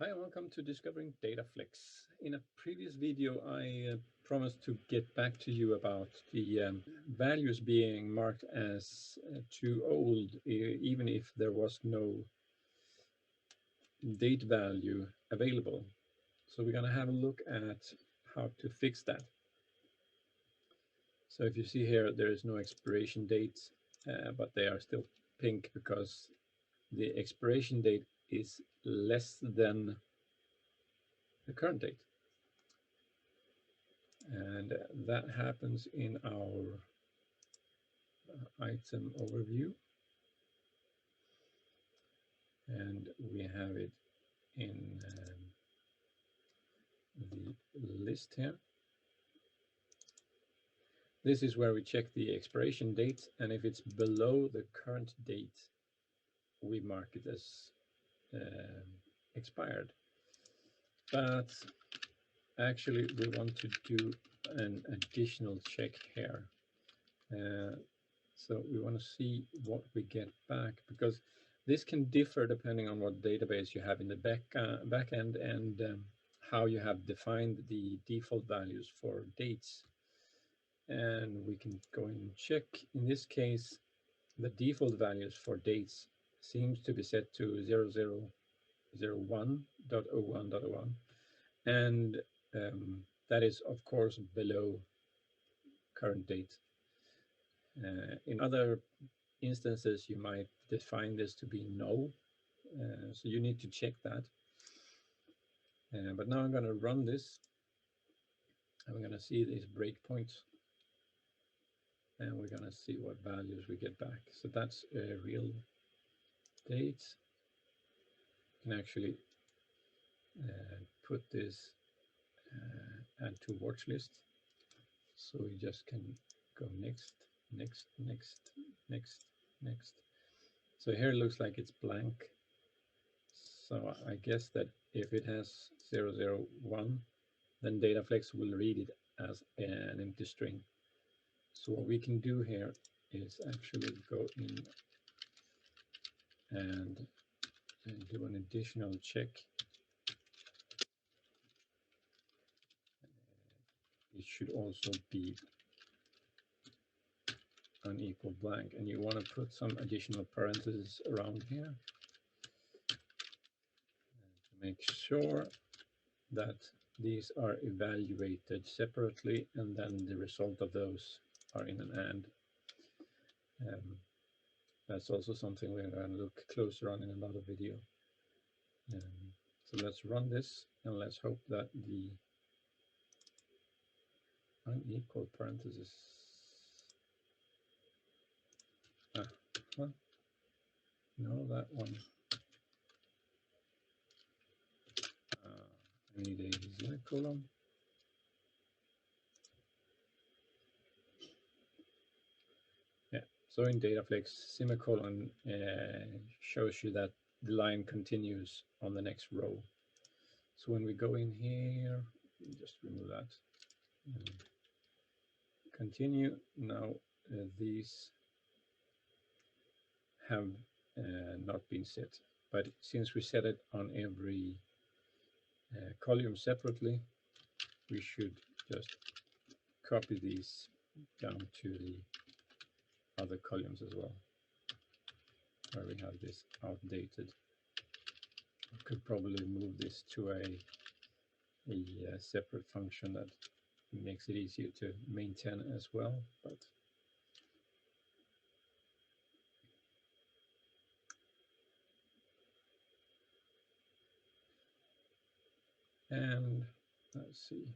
Hi, and welcome to Discovering Dataflex. In a previous video, I promised to get back to you about the values being marked as too old, even if there was no date value available. So we're going to have a look at how to fix that. So if you see here, there is no expiration date, but they are still pink because the expiration date is less than the current date. And that happens in our item overview. And we have it in the list here. This is where we check the expiration date, and if it's below the current date, we mark it as expired. But actually, we want to do an additional check here. So we want to see what we get back, because this can differ depending on what database you have in the back end and how you have defined the default values for dates. And we can go and check. In this case, the default values for dates seems to be set to 0001.01.01. And that is, of course, below current date. In other instances, you might define this to be null. So you need to check that. But now I'm going to run this. And we're going to see these breakpoints. And we're going to see what values we get back. So that's a real date. You can actually put this add to watch list. So we just can go next, next, next, next, next. So here it looks like it's blank. So I guess that if it has 001, then Dataflex will read it as an empty string. So what we can do here is actually go in and do an additional check. It should also be unequal blank, and you want to put some additional parentheses around here to make sure that these are evaluated separately, and then the result of those are in an AND. That's also something we're going to look closer on in another video. So let's run this, and let's hope that the unequal parentheses. No, that one. I need a semicolon. Yeah, so in Dataflex, semicolon shows you that the line continues on the next row. So when we go in here, just remove that. Continue. Now these have not been set, but since we set it on every column separately, we should just copy these down to the other columns as well, where we have this outdated. I could probably move this to a separate function that makes it easier to maintain as well, but and let's see.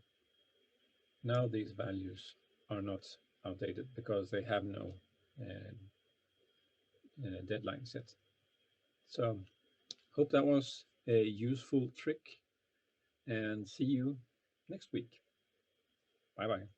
Now these values are not outdated because they have no deadline set. So hope that was a useful trick, and see you next week. Bye-bye.